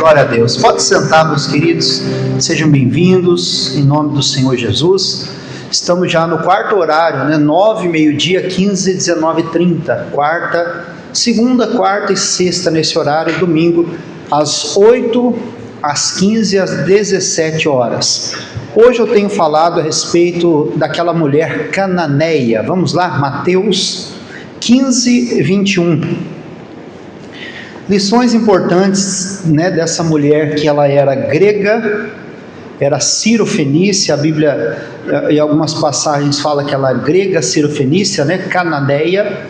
Glória a Deus. Pode sentar, meus queridos. Sejam bem-vindos, em nome do Senhor Jesus. Estamos já no quarto horário, 9, meio-dia, 15, 19 e 30. Segunda, quarta e sexta nesse horário, domingo, às 8, às 15 e às 17 horas. Hoje eu tenho falado a respeito daquela mulher cananeia. Vamos lá, Mateus 15, 21. Lições importantes, dessa mulher, que ela era grega, era Ciro-fenícia. A Bíblia, em algumas passagens, fala que ela é grega, Ciro-fenícia, cananeia.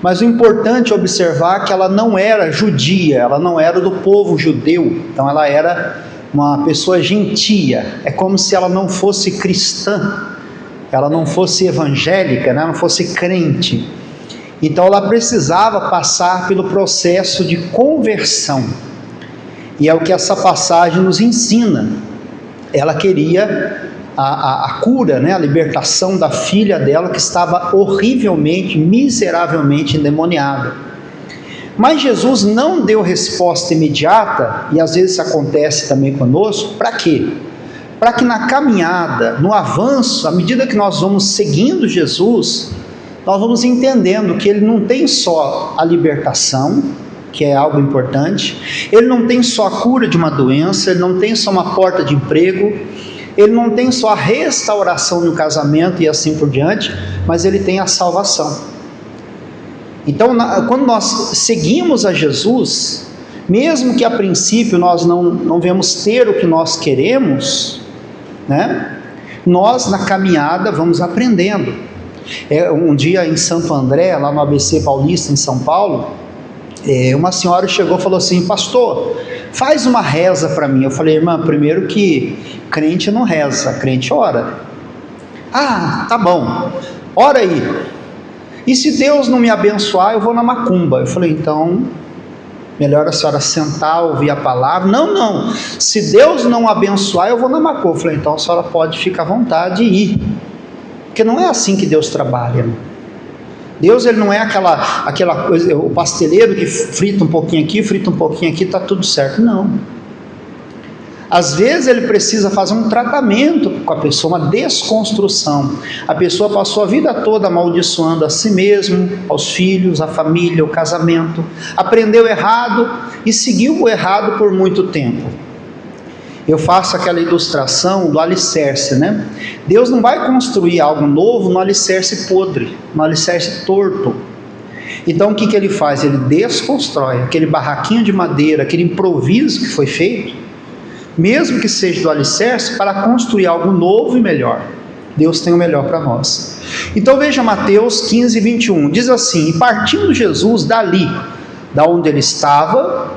Mas o importante é observar que ela não era judia, ela não era do povo judeu. Então ela era uma pessoa gentia. É como se ela não fosse cristã, ela não fosse evangélica, não fosse crente. Então ela precisava passar pelo processo de conversão, e é o que essa passagem nos ensina. Ela queria a cura, a libertação da filha dela, que estava horrivelmente, miseravelmente endemoniada. Mas Jesus não deu resposta imediata, e às vezes isso acontece também conosco. Para quê? Para que na caminhada, no avanço, à medida que nós vamos seguindo Jesus, nós vamos entendendo que ele não tem só a libertação, que é algo importante, ele não tem só a cura de uma doença, ele não tem só uma porta de emprego, ele não tem só a restauração no casamento e assim por diante, mas ele tem a salvação. Então, quando nós seguimos a Jesus, mesmo que a princípio nós não vemos ter o que nós queremos, nós na caminhada vamos aprendendo. Um dia em Santo André, lá no ABC Paulista, em São Paulo, uma senhora chegou e falou assim: pastor, faz uma reza para mim. Eu falei: irmã, primeiro que crente não reza, crente ora. Ah, tá bom, ora aí. E se Deus não me abençoar, eu vou na macumba. Eu falei: então, melhor a senhora sentar, ouvir a palavra. Não, se Deus não abençoar, eu vou na macumba. Eu falei: então a senhora pode ficar à vontade e ir. Porque não é assim que Deus trabalha. Deus, ele não é aquela coisa, o pasteleiro que frita um pouquinho aqui, está tudo certo. Não. Às vezes ele precisa fazer um tratamento com a pessoa, uma desconstrução. A pessoa passou a vida toda amaldiçoando a si mesmo, aos filhos, a família, o casamento. Aprendeu errado e seguiu o errado por muito tempo. Eu faço aquela ilustração do alicerce, Deus não vai construir algo novo no alicerce podre, no alicerce torto. Então o que ele faz? Ele desconstrói aquele barraquinho de madeira, aquele improviso que foi feito, mesmo que seja do alicerce, para construir algo novo e melhor. Deus tem o melhor para nós. Então veja Mateus 15, 21, diz assim: e partindo Jesus dali, da onde ele estava,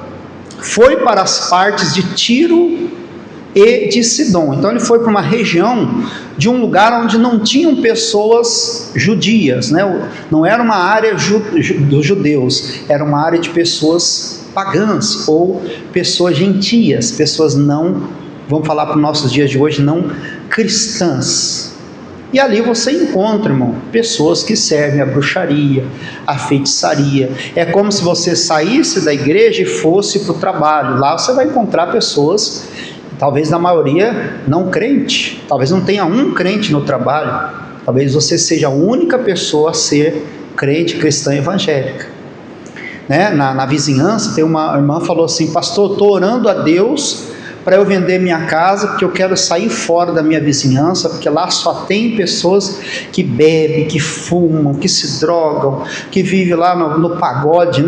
foi para as partes de Tiro e de Sidom. Então ele foi para uma região de um lugar onde não tinham pessoas judias, não era uma área dos judeus, era uma área de pessoas pagãs ou pessoas gentias, pessoas não, vamos falar para os nossos dias de hoje, não cristãs. E ali você encontra, irmão, pessoas que servem a bruxaria, a feitiçaria. É como se você saísse da igreja e fosse para o trabalho. Lá você vai encontrar pessoas, talvez na maioria não crente, talvez não tenha um crente no trabalho, talvez você seja a única pessoa a ser crente, cristã evangélica. Na vizinhança tem uma irmã que falou assim: pastor, estou orando a Deus para eu vender minha casa, porque eu quero sair fora da minha vizinhança, porque lá só tem pessoas que bebem, que fumam, que se drogam, que vivem lá no pagode,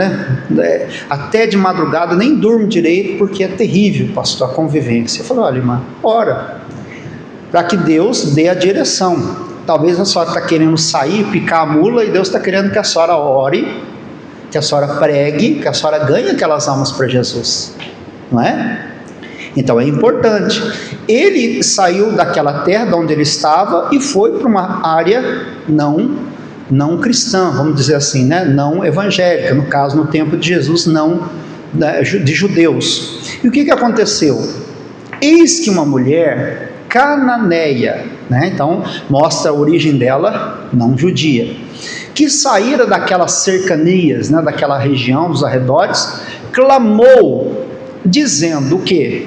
até de madrugada, nem durmo direito, porque é terrível, pastor, a convivência. Eu falei: olha, irmã, ora, para que Deus dê a direção. Talvez a senhora está querendo sair, picar a mula, e Deus está querendo que a senhora ore, que a senhora pregue, que a senhora ganhe aquelas almas para Jesus, não é? Então é importante. Ele saiu daquela terra de onde ele estava e foi para uma área não cristã, vamos dizer assim, não evangélica, no caso, no tempo de Jesus, não de judeus. E o que aconteceu? Eis que uma mulher cananeia, então mostra a origem dela, não judia, que saíra daquelas cercanias, daquela região, dos arredores, clamou dizendo o quê?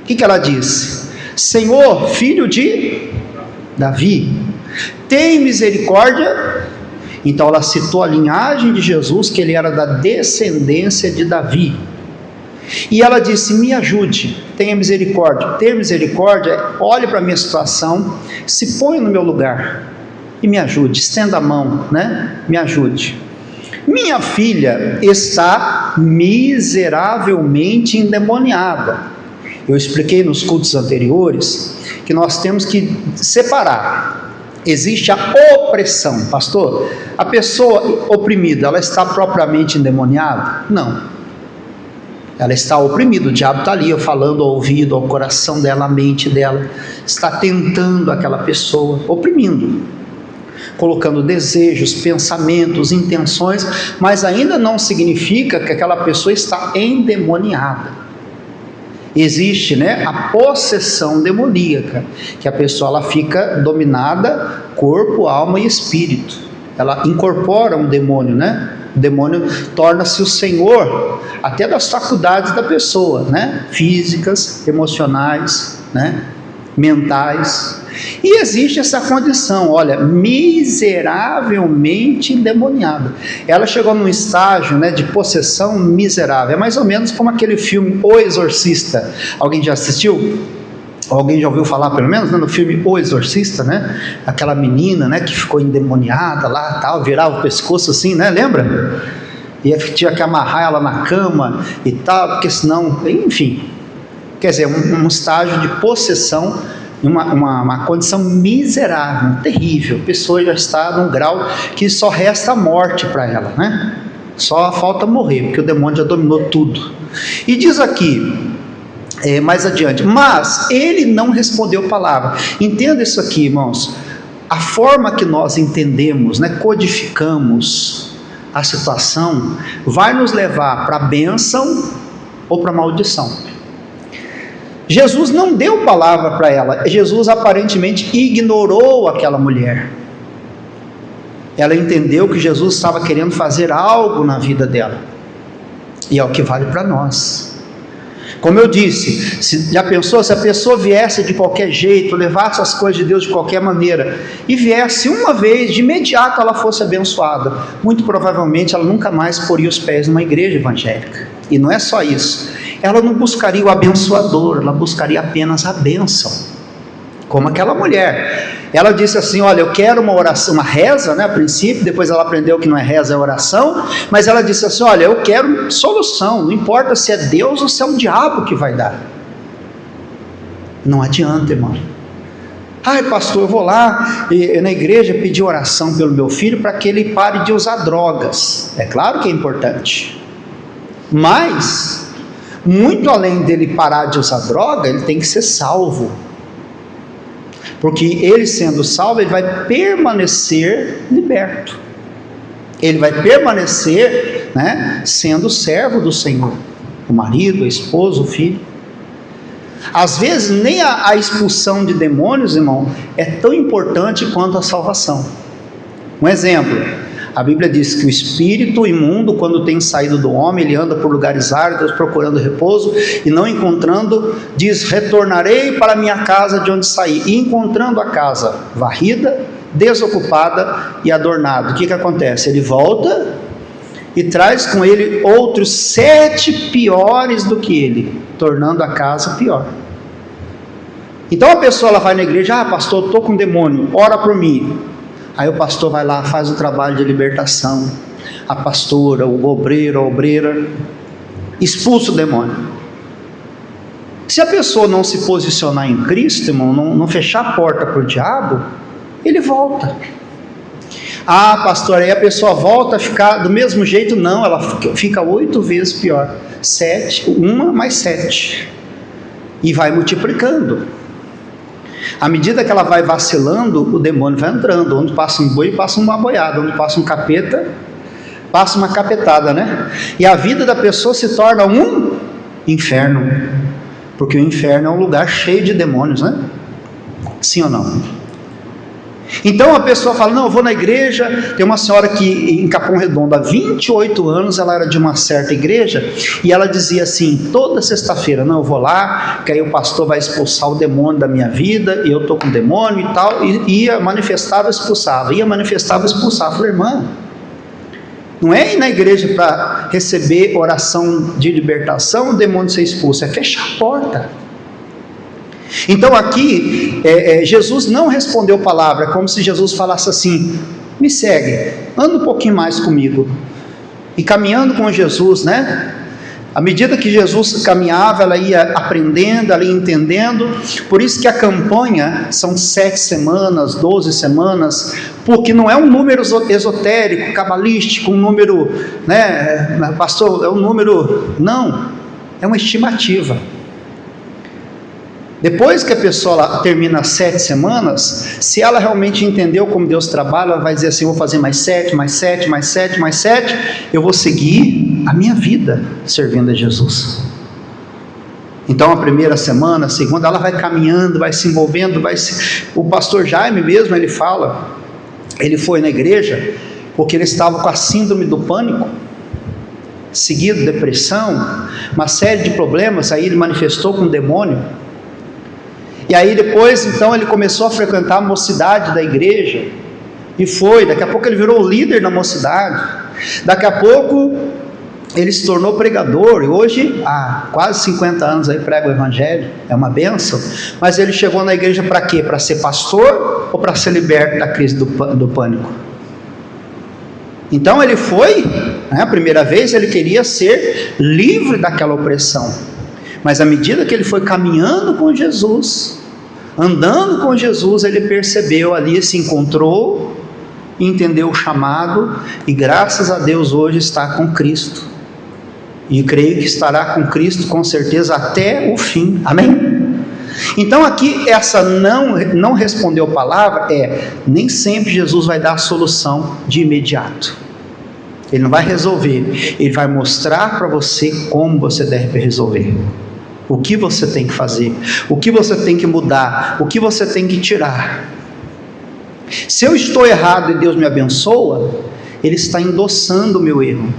O que ela disse? Senhor, filho de Davi, tem misericórdia. Então ela citou a linhagem de Jesus, que ele era da descendência de Davi. E ela disse: me ajude, tenha misericórdia. Ter misericórdia, olhe para a minha situação, se põe no meu lugar e me ajude, estenda a mão, né? Me ajude. Minha filha está miseravelmente endemoniada. Eu expliquei nos cultos anteriores que nós temos que separar. Existe a opressão. Pastor, a pessoa oprimida, ela está propriamente endemoniada? Não. Ela está oprimida, o diabo está ali falando ao ouvido, ao coração dela, à mente dela, está tentando aquela pessoa, oprimindo, colocando desejos, pensamentos, intenções, mas ainda não significa que aquela pessoa está endemoniada. Existe, né, a possessão demoníaca, que a pessoa ela fica dominada, corpo, alma e espírito. Ela incorpora um demônio, né? O demônio torna-se o senhor até das faculdades da pessoa, né? Físicas, emocionais, né? Mentais. E existe essa condição, olha, miseravelmente endemoniada. Ela chegou num estágio, né, de possessão miserável. É mais ou menos como aquele filme O Exorcista. Alguém já assistiu? Alguém já ouviu falar, pelo menos, né, no filme O Exorcista, né? Aquela menina, né, que ficou endemoniada lá, tal, virava o pescoço assim, né? Lembra? E tinha que amarrar ela na cama e tal, porque senão, enfim. Quer dizer, um estágio de possessão, uma condição miserável, terrível. A pessoa já está num grau que só resta a morte para ela, né? Só falta morrer, porque o demônio já dominou tudo. E diz aqui, mais adiante, mas ele não respondeu palavra. Entenda isso aqui, irmãos. A forma que nós entendemos, né, codificamos a situação, vai nos levar para a bênção ou para a maldição. Jesus não deu palavra para ela. Jesus aparentemente ignorou aquela mulher. Ela entendeu que Jesus estava querendo fazer algo na vida dela. E é o que vale para nós. Como eu disse, já pensou se a pessoa viesse de qualquer jeito, levasse as coisas de Deus de qualquer maneira, e viesse uma vez, de imediato ela fosse abençoada, muito provavelmente ela nunca mais poria os pés numa igreja evangélica. E não é só isso, ela não buscaria o abençoador, ela buscaria apenas a bênção, como aquela mulher. Ela disse assim: olha, eu quero uma oração, uma reza, né, a princípio, depois ela aprendeu que não é reza, é oração, mas ela disse assim: olha, eu quero solução, não importa se é Deus ou se é o diabo que vai dar. Não adianta, irmão. Ai, pastor, eu vou lá na igreja pedir oração pelo meu filho para que ele pare de usar drogas. É claro que é importante, mas muito além dele parar de usar droga, ele tem que ser salvo. Porque ele sendo salvo, ele vai permanecer liberto. Ele vai permanecer, né, sendo servo do Senhor. O marido, a esposa, o filho. Às vezes nem a expulsão de demônios, irmão, é tão importante quanto a salvação. Um exemplo. A Bíblia diz que o espírito imundo, quando tem saído do homem, ele anda por lugares áridos procurando repouso, e não encontrando, diz: retornarei para minha casa de onde saí. E encontrando a casa varrida, desocupada e adornada, o que acontece? Ele volta e traz com ele outros 7 piores do que ele, tornando a casa pior. Então a pessoa ela vai na igreja: ah, pastor, estou com um demônio, ora por mim. Aí o pastor vai lá, faz o trabalho de libertação. A pastora, o obreiro, a obreira, expulsa o demônio. Se a pessoa não se posicionar em Cristo, irmão, não fechar a porta para o diabo, ele volta. Ah, pastor, aí a pessoa volta a ficar do mesmo jeito? Não, ela fica 8 vezes pior. 7, 1 mais 7. E vai multiplicando. À medida que ela vai vacilando, o demônio vai entrando. Onde passa um boi, passa uma boiada. Onde passa um capeta, passa uma capetada, né? E a vida da pessoa se torna um inferno. Porque o inferno é um lugar cheio de demônios, né? Sim ou não? Então a pessoa fala, não, eu vou na igreja. Tem uma senhora que em Capão Redondo, há 28 anos, ela era de uma certa igreja, e ela dizia assim, toda sexta-feira, não, eu vou lá, que aí o pastor vai expulsar o demônio da minha vida, e eu estou com demônio e tal, e ia, manifestava, expulsava, ia, manifestava, expulsava. Eu falei, irmã, não é ir na igreja para receber oração de libertação, o demônio ser expulso, é fechar a porta. Então aqui, Jesus não respondeu palavra, como se Jesus falasse assim, me segue, anda um pouquinho mais comigo, e caminhando com Jesus, né? À medida que Jesus caminhava, ela ia aprendendo, ela ia entendendo. Por isso que a campanha são 7 semanas, 12 semanas, porque não é um número esotérico, cabalístico, um número, né, pastor, é um número, não, é uma estimativa. Depois que a pessoa termina as 7 semanas, se ela realmente entendeu como Deus trabalha, ela vai dizer assim, eu vou fazer mais 7, mais 7, mais 7, mais 7, eu vou seguir a minha vida servindo a Jesus. Então a primeira semana, a segunda, ela vai caminhando, vai se envolvendo, o pastor Jaime mesmo, ele fala, ele foi na igreja, porque ele estava com a síndrome do pânico, seguido depressão, uma série de problemas, aí ele manifestou com o demônio. E aí depois, então, ele começou a frequentar a mocidade da igreja, e foi, daqui a pouco ele virou o líder da mocidade, daqui a pouco ele se tornou pregador, e hoje, há quase 50 anos aí prega o evangelho, é uma bênção, mas ele chegou na igreja para quê? Para ser pastor, ou para ser liberto da crise do pânico? Então ele foi, né, a primeira vez ele queria ser livre daquela opressão, mas à medida que ele foi caminhando com Jesus, andando com Jesus, ele percebeu ali, se encontrou, entendeu o chamado, e graças a Deus hoje está com Cristo, e creio que estará com Cristo com certeza até o fim, amém? Então aqui essa não respondeu palavra, nem sempre Jesus vai dar a solução de imediato, ele não vai resolver, ele vai mostrar para você como você deve resolver, o que você tem que fazer, o que você tem que mudar, o que você tem que tirar. Se eu estou errado e Deus me abençoa, Ele está endossando o meu erro,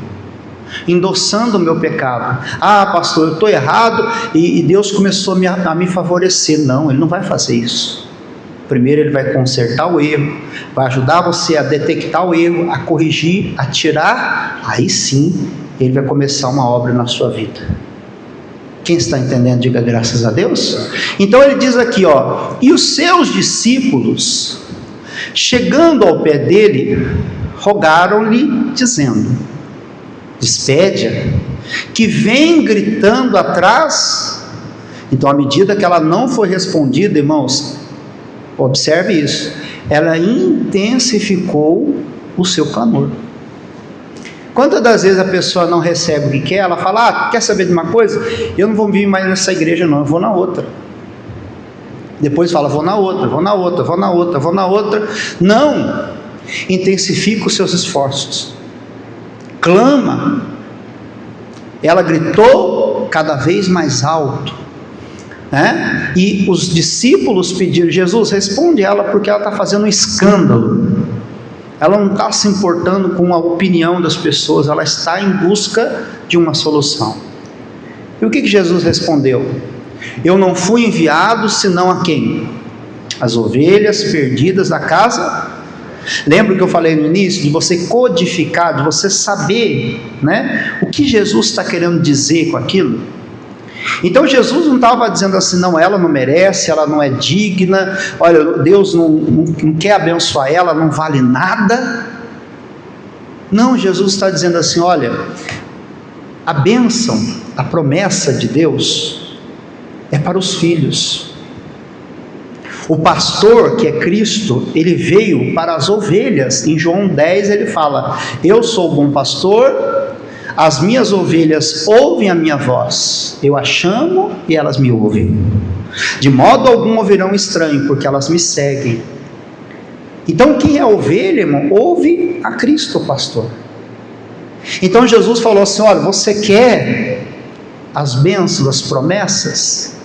endossando o meu pecado. Ah, pastor, eu estou errado e Deus começou a me favorecer. Não, Ele não vai fazer isso. Primeiro Ele vai consertar o erro, vai ajudar você a detectar o erro, a corrigir, a tirar, aí sim Ele vai começar uma obra na sua vida. Quem está entendendo, diga graças a Deus. Então ele diz aqui, e os seus discípulos, chegando ao pé dele, rogaram-lhe, dizendo, despede-a, que vem gritando atrás. Então, à medida que ela não foi respondida, irmãos, observe isso, ela intensificou o seu clamor. Quantas das vezes a pessoa não recebe o que quer, ela fala, quer saber de uma coisa? Eu não vou vir mais nessa igreja não, eu vou na outra. Depois fala, vou na outra, vou na outra, vou na outra, vou na outra. Não, intensifica os seus esforços, clama. Ela gritou cada vez mais alto, né? E os discípulos pediram, Jesus, responde ela, porque ela está fazendo um escândalo. Ela não está se importando com a opinião das pessoas, ela está em busca de uma solução. E o que Jesus respondeu? Eu não fui enviado senão a quem? As ovelhas perdidas da casa. Lembra que eu falei no início, de você codificar, de você saber, né, o que Jesus está querendo dizer com aquilo? Então Jesus não estava dizendo assim, não, ela não merece, ela não é digna, olha, Deus não quer abençoar ela, não vale nada. Não, Jesus está dizendo assim, olha, a bênção, a promessa de Deus é para os filhos. O pastor, que é Cristo, ele veio para as ovelhas. Em João 10 ele fala, eu sou o bom pastor, as minhas ovelhas ouvem a minha voz, eu as chamo e elas me ouvem, de modo algum ouvirão estranho, porque elas me seguem. Então quem é ovelha, irmão, ouve a Cristo, pastor. Então Jesus falou assim, olha, você quer as bênçãos, as promessas?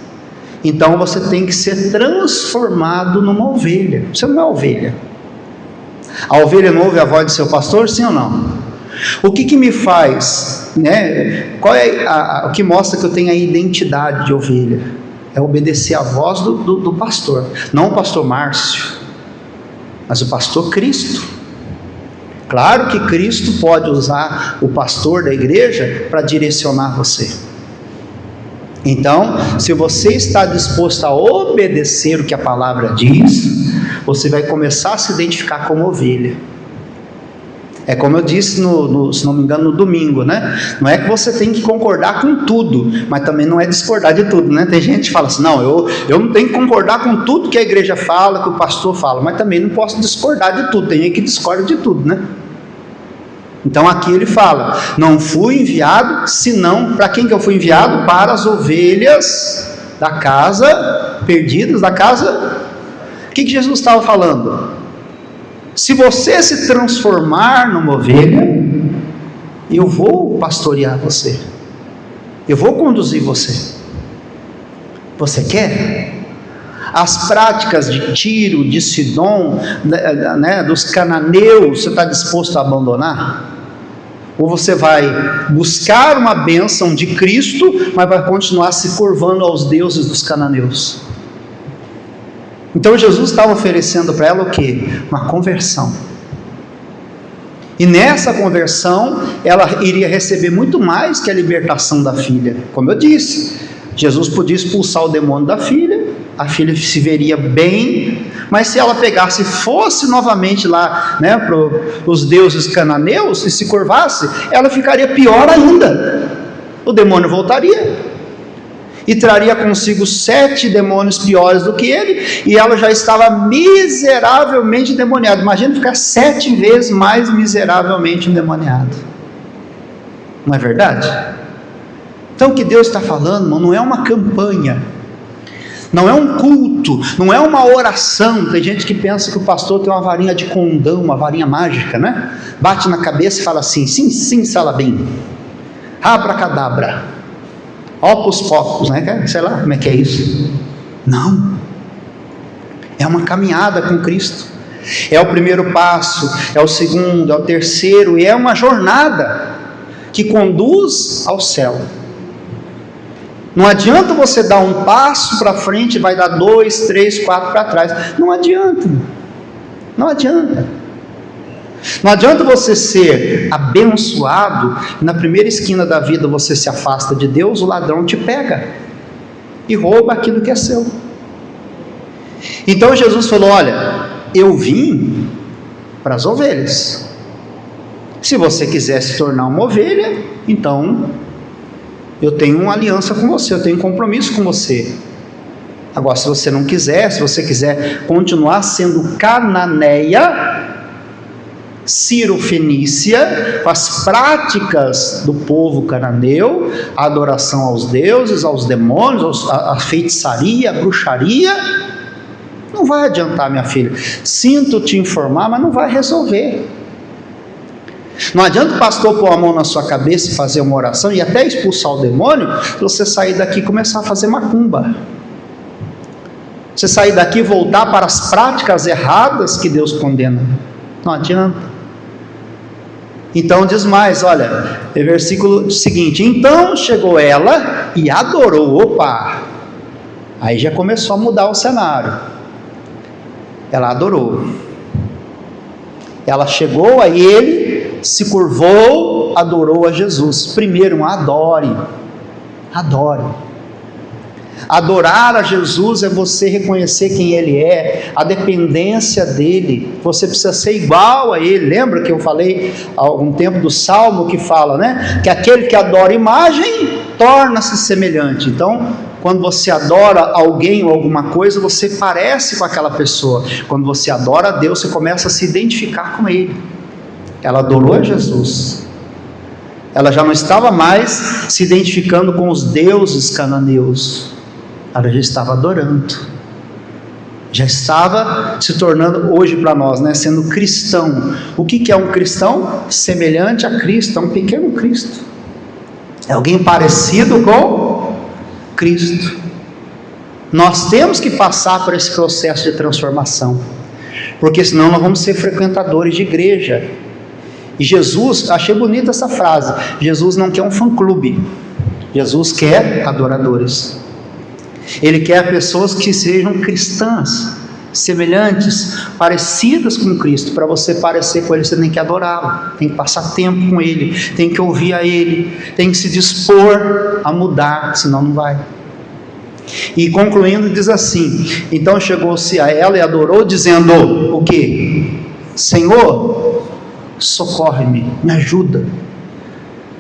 Então você tem que ser transformado numa ovelha. Você não é ovelha, A ovelha não ouve a voz do seu pastor, sim ou não? O que me faz, né? Qual é o que mostra que eu tenho a identidade de ovelha? É obedecer a voz do pastor, não o pastor Márcio, mas o pastor Cristo. Claro que Cristo pode usar o pastor da igreja para direcionar você. Então, se você está disposto a obedecer o que a palavra diz, você vai começar a se identificar como ovelha. É como eu disse, se não me engano, no domingo, né? Não é que você tem que concordar com tudo, mas também não é discordar de tudo, né? Tem gente que fala assim, não, eu não tenho que concordar com tudo que a igreja fala, que o pastor fala, mas também não posso discordar de tudo, tem gente que discorda de tudo, né? Então aqui ele fala, não fui enviado, senão, para quem que eu fui enviado? Para as ovelhas da casa, perdidas da casa. O que Jesus estava falando? Se você se transformar numa ovelha, eu vou pastorear você, eu vou conduzir você. Você quer? As práticas de Tiro, de Sidom, né, dos cananeus, você está disposto a abandonar? Ou você vai buscar uma bênção de Cristo, mas vai continuar se curvando aos deuses dos cananeus? Então Jesus estava oferecendo para ela o quê? Uma conversão. E nessa conversão, ela iria receber muito mais que a libertação da filha. Como eu disse, Jesus podia expulsar o demônio da filha, a filha se veria bem, mas se ela pegasse e fosse novamente lá, né, para os deuses cananeus e se curvasse, ela ficaria pior ainda. O demônio voltaria e traria consigo 7 demônios piores do que ele, e ela já estava miseravelmente endemoniada. Imagina ficar 7 vezes mais miseravelmente endemoniada. Não é verdade? Então o que Deus está falando, irmão, não é uma campanha, não é um culto, não é uma oração. Tem gente que pensa que o pastor tem uma varinha de condão, uma varinha mágica, né? Bate na cabeça e fala assim, sim, sim, salabim, abracadabra, opus pocus, né? Sei lá como é que é isso. Não, é uma caminhada com Cristo. É o primeiro passo, é o segundo, é o terceiro, e é uma jornada que conduz ao céu. Não adianta você dar um passo para frente e vai dar 2, 3, 4 para trás. Não adianta. Não adianta. Não adianta você ser abençoado e na primeira esquina da vida você se afasta de Deus, o ladrão te pega e rouba aquilo que é seu. Então Jesus falou, olha, eu vim para as ovelhas. Se você quiser se tornar uma ovelha, então eu tenho uma aliança com você, eu tenho um compromisso com você. Agora, se você não quiser, se você quiser continuar sendo cananeia, Ciro-fenícia, com as práticas do povo cananeu, a adoração aos deuses, aos demônios, a feitiçaria, a bruxaria, não vai adiantar, minha filha. Sinto te informar, mas não vai resolver. Não adianta o pastor pôr a mão na sua cabeça e fazer uma oração e até expulsar o demônio, se você sair daqui e começar a fazer macumba. Você sair daqui e voltar para as práticas erradas que Deus condena. Não adianta. Então diz mais, olha, é versículo seguinte, então chegou ela e adorou. Opa, aí já começou a mudar o cenário. Ela adorou. Ela chegou a ele, se curvou, adorou a Jesus. Primeiro, adore. Adorar a Jesus é você reconhecer quem Ele é, a dependência dEle. Você precisa ser igual a Ele. Lembra que eu falei há algum tempo do Salmo que fala, né? Que aquele que adora imagem, torna-se semelhante. Então, quando você adora alguém ou alguma coisa, você parece com aquela pessoa. Quando você adora a Deus, você começa a se identificar com Ele. Ela adorou a Jesus. Ela já não estava mais se identificando com os deuses cananeus. Ela já estava adorando. Já estava se tornando, hoje para nós, né, sendo cristão. O que é um cristão? Semelhante a Cristo, é um pequeno Cristo. É alguém parecido com Cristo. Nós temos que passar por esse processo de transformação. porque senão nós vamos ser frequentadores de igreja. E Jesus, achei bonita essa frase, Jesus não quer um fã-clube, Jesus quer adoradores. Ele quer pessoas que sejam cristãs, semelhantes, parecidas com Cristo. Para você parecer com Ele, você tem que adorá-lo, tem que passar tempo com Ele, tem que ouvir a Ele, tem que se dispor a mudar, senão não vai. E concluindo, diz assim: então chegou-se a ela e adorou, dizendo o quê? Senhor, socorre-me, me ajuda,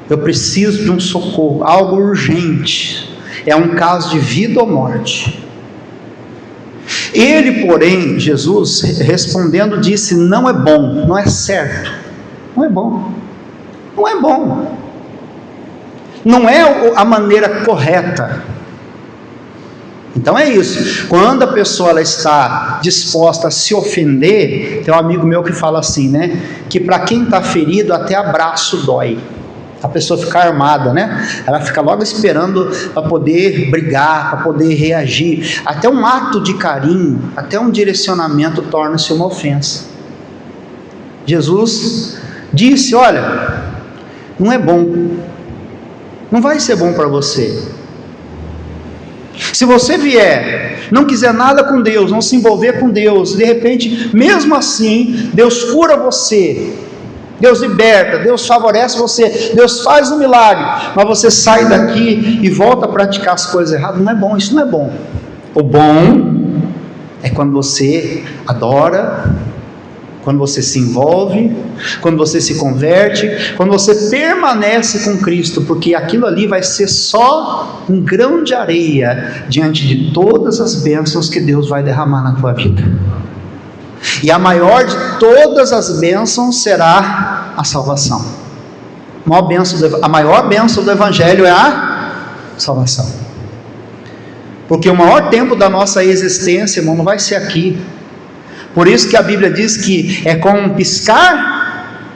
eu preciso de um socorro, algo urgente, é um caso de vida ou morte. Ele, porém, Jesus respondendo disse: não é bom, não é certo, não é bom, não é bom, não é a maneira correta. Então é isso, quando a pessoa ela está disposta a se ofender, tem um amigo meu que fala assim, né, que para quem está ferido até abraço dói. A pessoa fica armada, né, ela fica logo esperando para poder brigar, para poder reagir, até um ato de carinho, até um direcionamento torna-se uma ofensa. Jesus disse: olha, não é bom, não vai ser bom para você. Se você vier, não quiser nada com Deus, não se envolver com Deus, de repente, mesmo assim, Deus cura você, Deus liberta, Deus favorece você, Deus faz um milagre, mas você sai daqui e volta a praticar as coisas erradas, não é bom, isso não é bom. O bom é quando você adora, quando você se envolve, quando você se converte, quando você permanece com Cristo, porque aquilo ali vai ser só um grão de areia diante de todas as bênçãos que Deus vai derramar na tua vida. E a maior de todas as bênçãos será a salvação. A maior bênção do Evangelho é a salvação. Porque o maior tempo da nossa existência, irmão, não vai ser aqui. Por isso que a Bíblia diz que é com um piscar,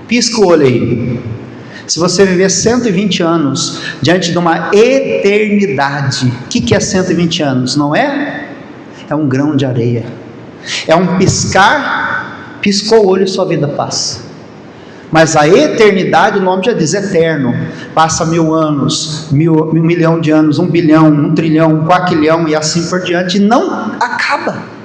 pisca o olho aí. Se você viver 120 anos diante de uma eternidade, o que é 120 anos? Não é? É um grão de areia. É um piscar, piscou o olho e sua vida passa. Mas a eternidade, o nome já diz eterno, passa 1000 anos, 1 milhão de anos, 1 bilhão, 1 trilhão, 1 quaquilhão e assim por diante, e não acaba.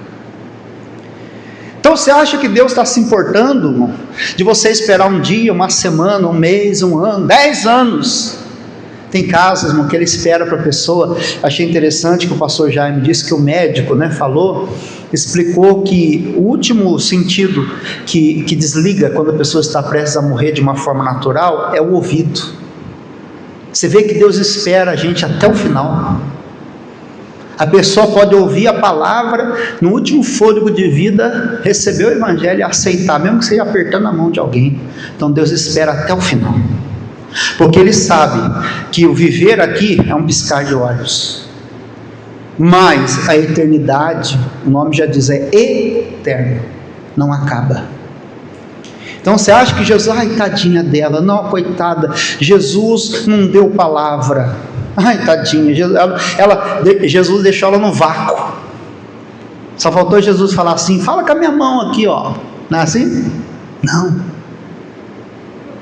Então você acha que Deus está se importando, irmão, de você esperar um dia, uma semana, um mês, um ano, 10 anos? Tem casos, irmão, que ele espera para a pessoa. Achei interessante que o pastor Jaime disse que o médico, né, explicou que o último sentido que desliga quando a pessoa está prestes a morrer de uma forma natural é o ouvido. Você vê que Deus espera a gente até o final. A pessoa pode ouvir a palavra, no último fôlego de vida, receber o Evangelho e aceitar, mesmo que seja apertando a mão de alguém. Então Deus espera até o final, porque Ele sabe que o viver aqui é um piscar de olhos, mas a eternidade, o nome já diz, é eterno, não acaba. Então você acha que Jesus, ai tadinha dela, não, coitada, Jesus não deu palavra, ai tadinha, Jesus deixou ela no vácuo, só faltou Jesus falar assim: fala com a minha mão aqui, ó. Não é assim? Não.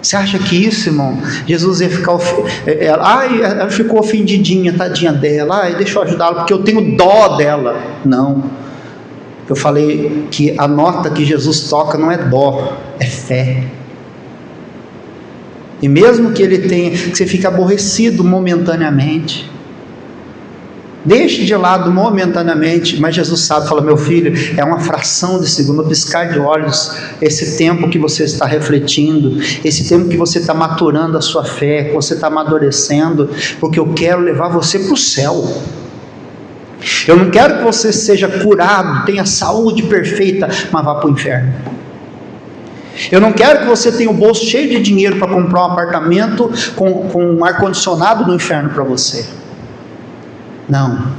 Você acha que isso, irmão, Jesus ia ficar ela ficou ofendidinha, tadinha dela, ai, deixa eu ajudá-la porque eu tenho dó dela? Não. Eu falei que a nota que Jesus toca não é dó, é fé. E mesmo que ele tenha, que você fique aborrecido momentaneamente, deixe de lado momentaneamente, mas Jesus sabe, fala: meu filho, é uma fração de segundo, piscar de olhos, esse tempo que você está refletindo, esse tempo que você está maturando a sua fé, que você está amadurecendo, porque eu quero levar você para o céu. Eu não quero que você seja curado, tenha saúde perfeita, mas vá para o inferno. Eu não quero que você tenha o bolso cheio de dinheiro para comprar um apartamento com um ar-condicionado no inferno para você. Não,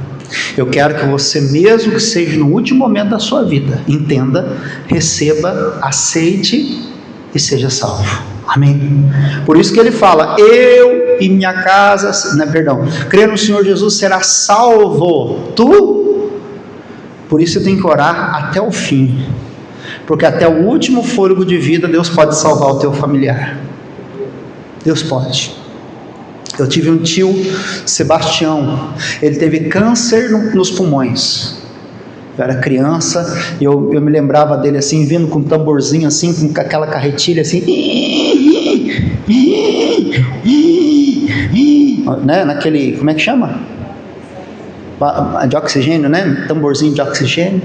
eu quero que você, mesmo que seja no último momento da sua vida, entenda, receba, aceite e seja salvo. Amém? Por isso que ele fala: eu e minha casa, crer no Senhor Jesus será salvo. Tu? Por isso eu tenho que orar até o fim. porque até o último fôlego de vida Deus pode salvar o teu familiar. Deus pode. Eu tive um tio, Sebastião, ele teve câncer nos pulmões. Eu era criança e eu me lembrava dele assim, vindo com um tamborzinho assim, com aquela carretilha assim, né? Naquele, como é que chama? De oxigênio, né? Tamborzinho de oxigênio.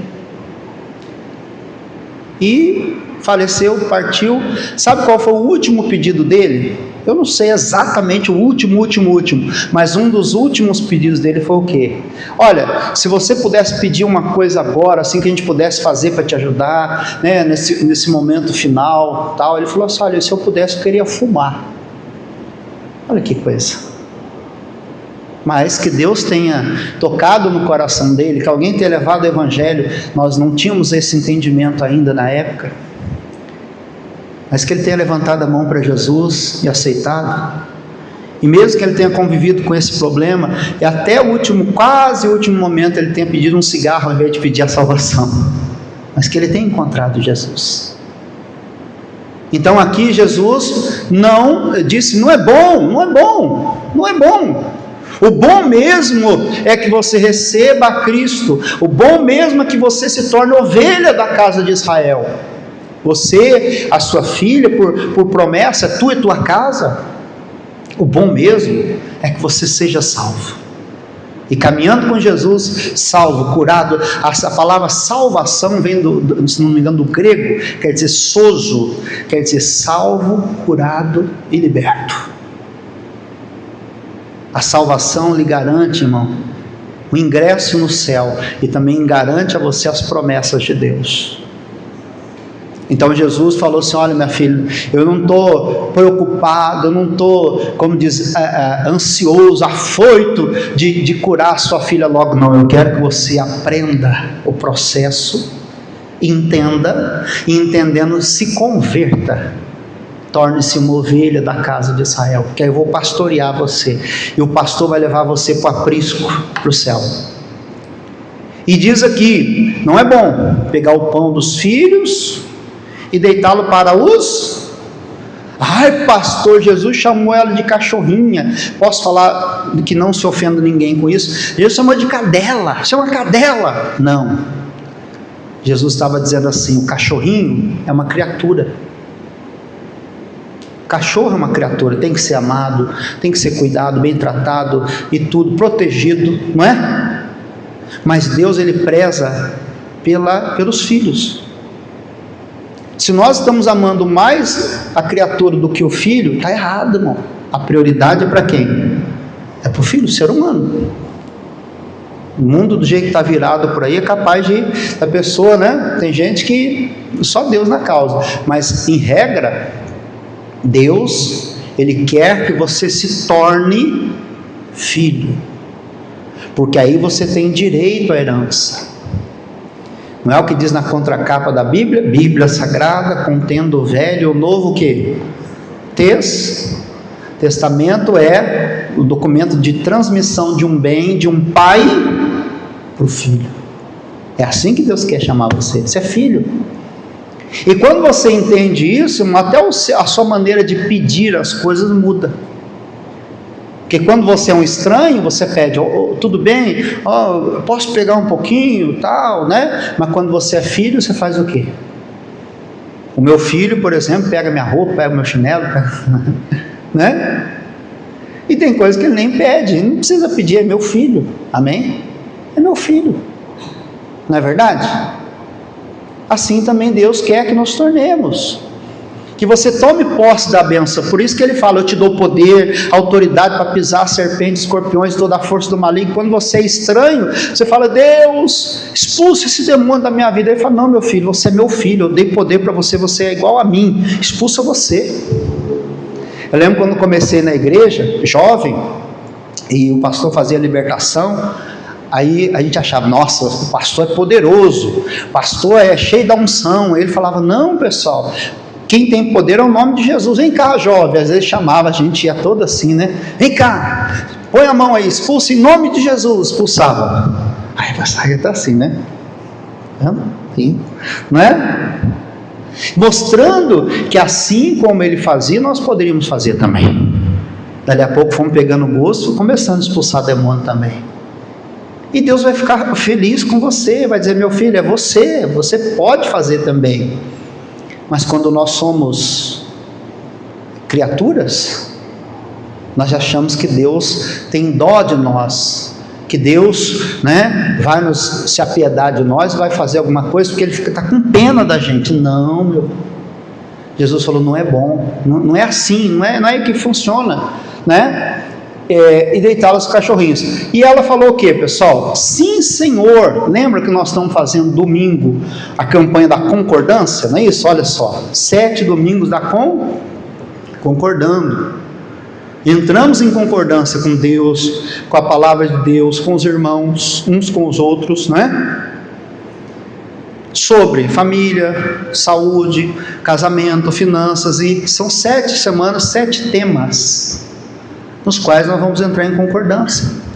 E faleceu, partiu. Sabe qual foi o último pedido dele? Eu não sei exatamente o último, mas um dos últimos pedidos dele foi o quê? Olha, se você pudesse pedir uma coisa agora, assim, que a gente pudesse fazer para te ajudar, né, nesse momento final, tal. Ele falou assim: olha, se eu pudesse, eu queria fumar. Olha que coisa. Mas que Deus tenha tocado no coração dele, que alguém tenha levado o evangelho. Nós não tínhamos esse entendimento ainda na época, mas que ele tenha levantado a mão para Jesus e aceitado, e mesmo que ele tenha convivido com esse problema, e até o último, quase o último momento, ele tenha pedido um cigarro ao invés de pedir a salvação, mas que ele tenha encontrado Jesus. Então aqui Jesus não disse: não é bom, não é bom, não é bom. O bom mesmo é que você receba a Cristo. O bom mesmo é que você se torne ovelha da casa de Israel. Você, a sua filha, por promessa, tu e tua casa. O bom mesmo é que você seja salvo. E caminhando com Jesus, salvo, curado. A palavra salvação vem se não me engano, do grego, quer dizer sozo, quer dizer salvo, curado e liberto. A salvação lhe garante, irmão, o ingresso no céu, e também garante a você as promessas de Deus. Então Jesus falou assim: olha, minha filha, eu não estou preocupado, eu não estou, como diz, ansioso, afoito de curar a sua filha logo, não. Eu quero que você aprenda o processo, entenda, e entendendo, se converta, torne-se uma ovelha da casa de Israel, porque aí eu vou pastorear você, e o pastor vai levar você para o aprisco, para o céu. E diz aqui: não é bom pegar o pão dos filhos e deitá-lo para os... Ai, pastor, Jesus chamou ela de cachorrinha. Posso falar que não se ofenda ninguém com isso? Jesus chamou de cadela. Isso é uma cadela. Não. Jesus estava dizendo assim: o cachorrinho é uma criatura. O cachorro é uma criatura, tem que ser amado, tem que ser cuidado, bem tratado e tudo, protegido, não é? Mas Deus, ele preza pelos filhos. Se nós estamos amando mais a criatura do que o filho, está errado, irmão. A prioridade é para quem? É para o filho, o ser humano. O mundo do jeito que está virado por aí é capaz da pessoa, né? Tem gente que só Deus na causa, mas em regra, Deus, ele quer que você se torne filho, porque aí você tem direito à herança. Não é o que diz na contracapa da Bíblia? Bíblia Sagrada, contendo o velho e o novo quê? Testamento é o documento de transmissão de um bem, de um pai para o filho. É assim que Deus quer chamar você. Você é filho. E quando você entende isso, até a sua maneira de pedir as coisas muda. Porque quando você é um estranho, você pede: tudo bem, posso pegar um pouquinho, tal, né? Mas quando você é filho, você faz o quê? O meu filho, por exemplo, pega minha roupa, pega meu chinelo, né? E tem coisas que ele nem pede, ele não precisa pedir, é meu filho, amém? É meu filho, não é verdade? Assim também Deus quer que nós tornemos, que você tome posse da bênção. Por isso que ele fala: eu te dou poder, autoridade para pisar serpentes, escorpiões, toda a força do maligno. Quando você é estranho, você fala: Deus, expulsa esse demônio da minha vida. Ele fala: não, meu filho, você é meu filho, eu dei poder para você, você é igual a mim, expulsa você. Eu lembro quando comecei na igreja, jovem, e o pastor fazia libertação. Aí a gente achava: nossa, o pastor é poderoso, o pastor é cheio da unção. Ele falava: não, pessoal, quem tem poder é o nome de Jesus. Vem cá, jovem. Às vezes chamava, a gente ia todo assim, né? Vem cá, põe a mão aí, expulsa em nome de Jesus. Expulsava. Aí vai sair até assim, né? Não é? mostrando que assim como ele fazia, nós poderíamos fazer também. Dali a pouco fomos pegando gosto, começando a expulsar demônio também. E Deus vai ficar feliz com você, vai dizer: meu filho, é você pode fazer também. Mas quando nós somos criaturas, nós achamos que Deus tem dó de nós, que Deus, vai se apiedar de nós, vai fazer alguma coisa porque Ele está com pena da gente. Não, meu. Jesus falou: não é bom, não é assim, não é que funciona, e deitá-la os cachorrinhos. E ela falou o que, pessoal? Sim, Senhor. Lembra que nós estamos fazendo domingo a campanha da concordância, não é isso? Olha só, 7 domingos da concordando. Entramos em concordância com Deus, com a palavra de Deus, com os irmãos, uns com os outros, sobre família, saúde, casamento, finanças, e são 7 semanas, 7 temas, nos quais nós vamos entrar em concordância.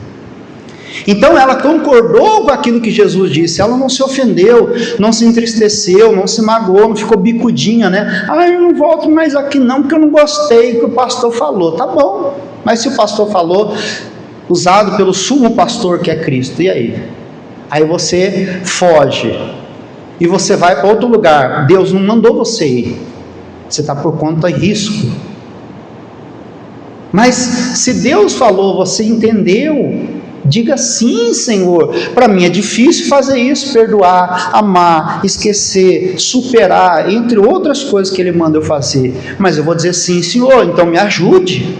Então ela concordou com aquilo que Jesus disse, ela não se ofendeu, não se entristeceu, não se magoou, não ficou bicudinha, eu não volto mais aqui não, porque eu não gostei do que o pastor falou. Tá bom, mas se o pastor falou, usado pelo sumo pastor que é Cristo, e aí? Aí você foge, e você vai para outro lugar. Deus não mandou você ir, você está por conta de risco. Mas se Deus falou, você entendeu, diga: sim, Senhor. Para mim é difícil fazer isso, perdoar, amar, esquecer, superar, entre outras coisas que Ele manda eu fazer, mas eu vou dizer: sim, Senhor, então me ajude.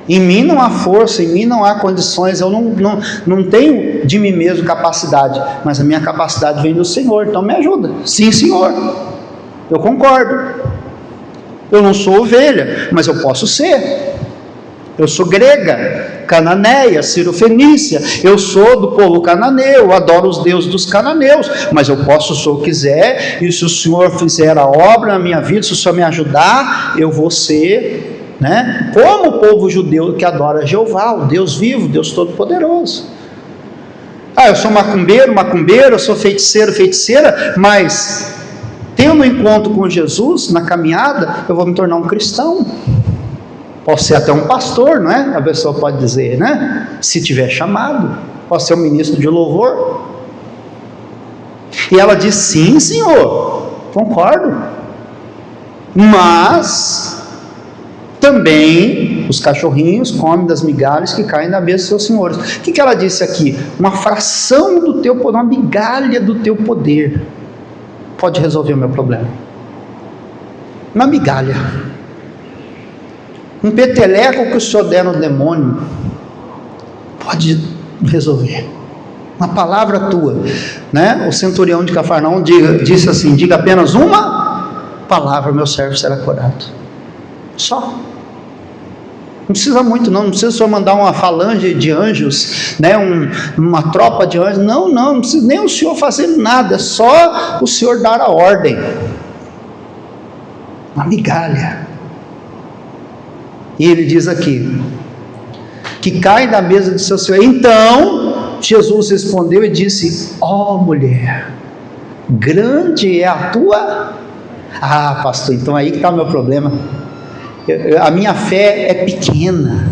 Em mim não há força, em mim não há condições, eu não tenho de mim mesmo capacidade, mas a minha capacidade vem do Senhor, então me ajuda. Sim, Senhor, eu concordo. Eu não sou ovelha, mas eu posso ser. Eu sou grega, cananeia, cirofenícia, eu sou do povo cananeu, eu adoro os deuses dos cananeus, mas eu posso, se eu quiser, e se o Senhor fizer a obra na minha vida, se o Senhor me ajudar, eu vou ser, como o povo judeu que adora Jeová, o Deus vivo, Deus todo-poderoso. Eu sou macumbeiro, eu sou feiticeiro, feiticeira, mas tendo um encontro com Jesus na caminhada, eu vou me tornar um cristão. Posso ser até um pastor, não é? A pessoa pode dizer, se tiver chamado. Posso ser um ministro de louvor. E ela diz: sim, Senhor, concordo. Mas também os cachorrinhos comem das migalhas que caem na mesa dos seus senhores. O que ela disse aqui? Uma fração do teu poder, uma migalha do teu poder pode resolver o meu problema. Uma migalha. Um peteleco que o Senhor der no demônio pode resolver. Uma palavra tua, O centurião de Cafarnaum disse assim: diga apenas uma palavra, meu servo será curado. Só. Não precisa muito, não precisa só mandar uma falange de anjos, uma tropa de anjos. Não precisa nem o Senhor fazer nada, é só o Senhor dar a ordem. Uma migalha. E ele diz aqui, que cai da mesa de seu Senhor. Então Jesus respondeu e disse: ó mulher, grande é a tua... pastor, então aí que está o meu problema. A minha fé é pequena,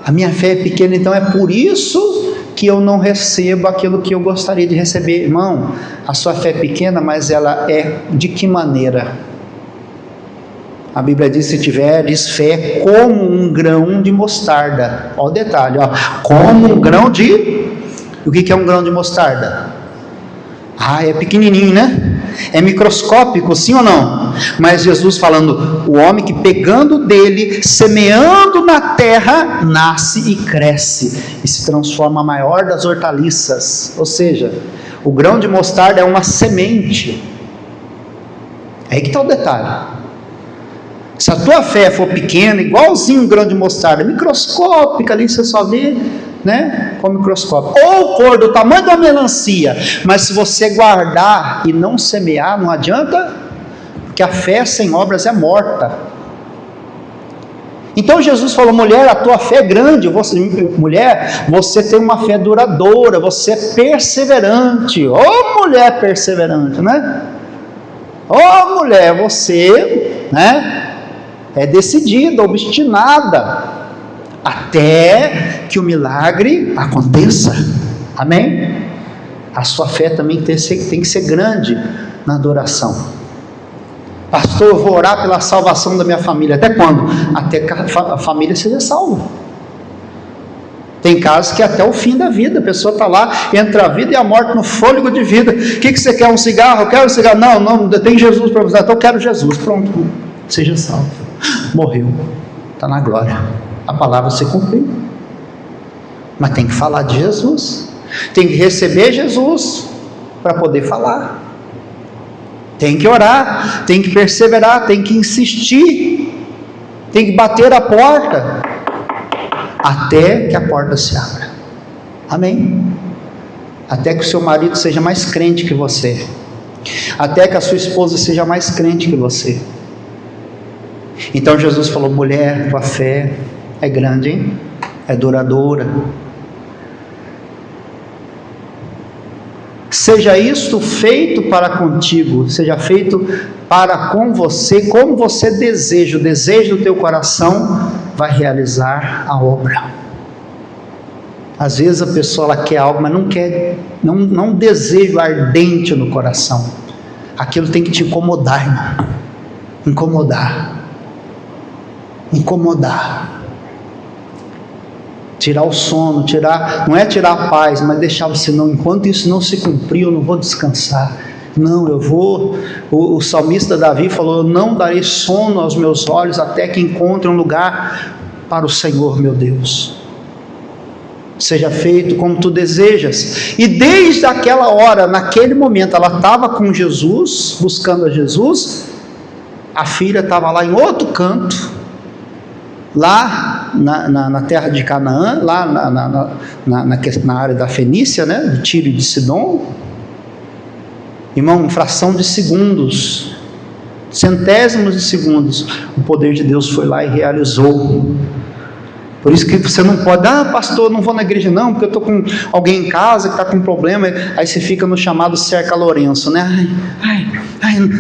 a minha fé é pequena, então é por isso que eu não recebo aquilo que eu gostaria de receber. Irmão, a sua fé é pequena, mas ela é de que maneira? A Bíblia diz: se tiveres fé como um grão de mostarda. Olha o detalhe, como um grão de... O que é um grão de mostarda? É pequenininho, É microscópico, sim ou não? Mas Jesus falando: o homem que pegando dele, semeando na terra, nasce e cresce, e se transforma a maior das hortaliças. Ou seja, o grão de mostarda é uma semente. Aí que está o detalhe. Se a tua fé for pequena, igualzinho um grão de mostarda, microscópica ali, você só vê, com o microscópio, ou for do tamanho da melancia, mas se você guardar e não semear, não adianta, porque a fé sem obras é morta. Então Jesus falou: mulher, a tua fé é grande, mulher, você tem uma fé duradoura, você é perseverante. Ô mulher perseverante, né? Ô mulher, você, né, é decidida, obstinada, até que o milagre aconteça. Amém? A sua fé também tem que ser grande na adoração. Pastor, eu vou orar pela salvação da minha família. Até quando? Até que a família seja salva. Tem casos que até o fim da vida, a pessoa está lá, entre a vida e a morte, no fôlego de vida. O que você quer? Um cigarro? Eu quero um cigarro. Não, tem Jesus para você. Então eu quero Jesus. Pronto, seja salvo. Morreu, está na glória. A palavra se cumpriu. Mas tem que falar de Jesus. Tem que receber Jesus para poder falar. Tem que orar, tem que perseverar, tem que insistir, tem que bater a porta, até que a porta se abra. Amém? Até que o seu marido seja mais crente que você, até que a sua esposa seja mais crente que você. Então Jesus falou: mulher, tua fé é grande, hein? É duradoura. Seja isto feito para contigo, seja feito para com você, como você deseja, o desejo do teu coração vai realizar a obra. Às vezes a pessoa ela quer algo, mas não quer, não desejo ardente no coração. Aquilo tem que te incomodar, irmão. Incomodar. Tirar o sono, não é tirar a paz, mas deixar você, não, enquanto isso não se cumprir, eu não vou descansar. Não, eu vou. O salmista Davi falou: eu não darei sono aos meus olhos até que encontre um lugar para o Senhor meu Deus. Seja feito como tu desejas. E desde aquela hora, naquele momento, ela estava com Jesus, buscando a Jesus. A filha estava lá em outro canto, lá na terra de Canaã, lá na área da Fenícia, né, de Tiro e de Sidom. Irmão, fração de segundos, centésimos de segundos, o poder de Deus foi lá e realizou. Por isso que você não pode: pastor, não vou na igreja não, porque eu estou com alguém em casa que está com problema. Aí você fica no chamado cerca Lourenço, né?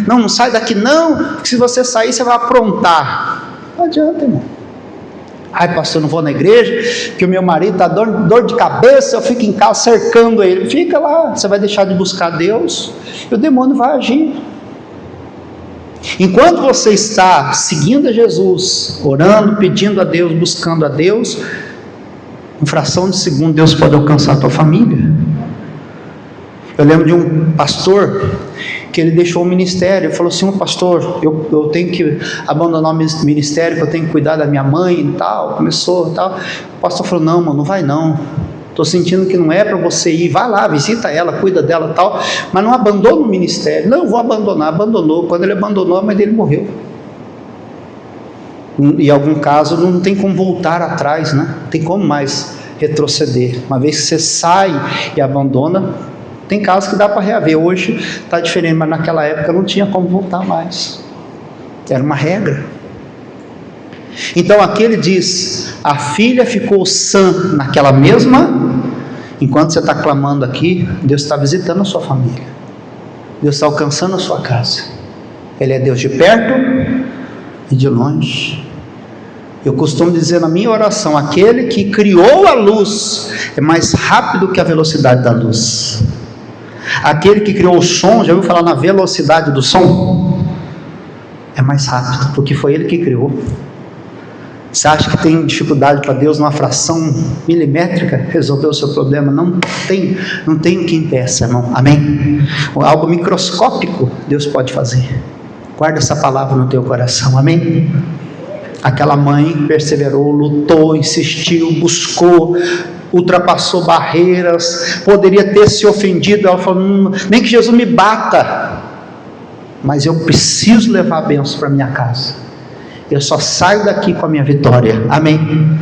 Não sai daqui não, porque se você sair você vai aprontar. Não adianta, irmão. Pastor, não vou na igreja, porque o meu marido está dor de cabeça, eu fico em casa cercando ele. Fica lá, você vai deixar de buscar Deus, e o demônio vai agir. Enquanto você está seguindo a Jesus, orando, pedindo a Deus, buscando a Deus, em fração de segundo Deus pode alcançar a tua família. Eu lembro de um pastor que ele deixou o ministério. Ele falou assim: pastor, eu tenho que abandonar o ministério, que eu tenho que cuidar da minha mãe e tal. Começou e tal. O pastor falou: não, mano, não vai não. Estou sentindo que não é para você ir. Vai lá, visita ela, cuida dela e tal. Mas não abandona o ministério. Não, vou abandonar. Abandonou. Quando ele abandonou, a mãe dele morreu. Em algum caso, não tem como voltar atrás, né? Não tem como mais retroceder. Uma vez que você sai e abandona, tem casos que dá para reaver. Hoje está diferente, mas naquela época não tinha como voltar mais. Era uma regra. Então aqui ele diz: a filha ficou sã naquela mesma. Enquanto você está clamando aqui, Deus está visitando a sua família. Deus está alcançando a sua casa. Ele é Deus de perto e de longe. Eu costumo dizer na minha oração: aquele que criou a luz é mais rápido que a velocidade da luz. Aquele que criou o som, já ouviu falar na velocidade do som? É mais rápido, porque foi ele que criou. Você acha que tem dificuldade para Deus numa fração milimétrica resolver o seu problema? Não tem o que impeça, irmão. Amém? Algo microscópico Deus pode fazer. Guarda essa palavra no teu coração. Amém? Aquela mãe perseverou, lutou, insistiu, buscou, ultrapassou barreiras, poderia ter se ofendido. Ela falou: nem que Jesus me bata, mas eu preciso levar a bênção para minha casa. Eu só saio daqui com a minha vitória. Amém?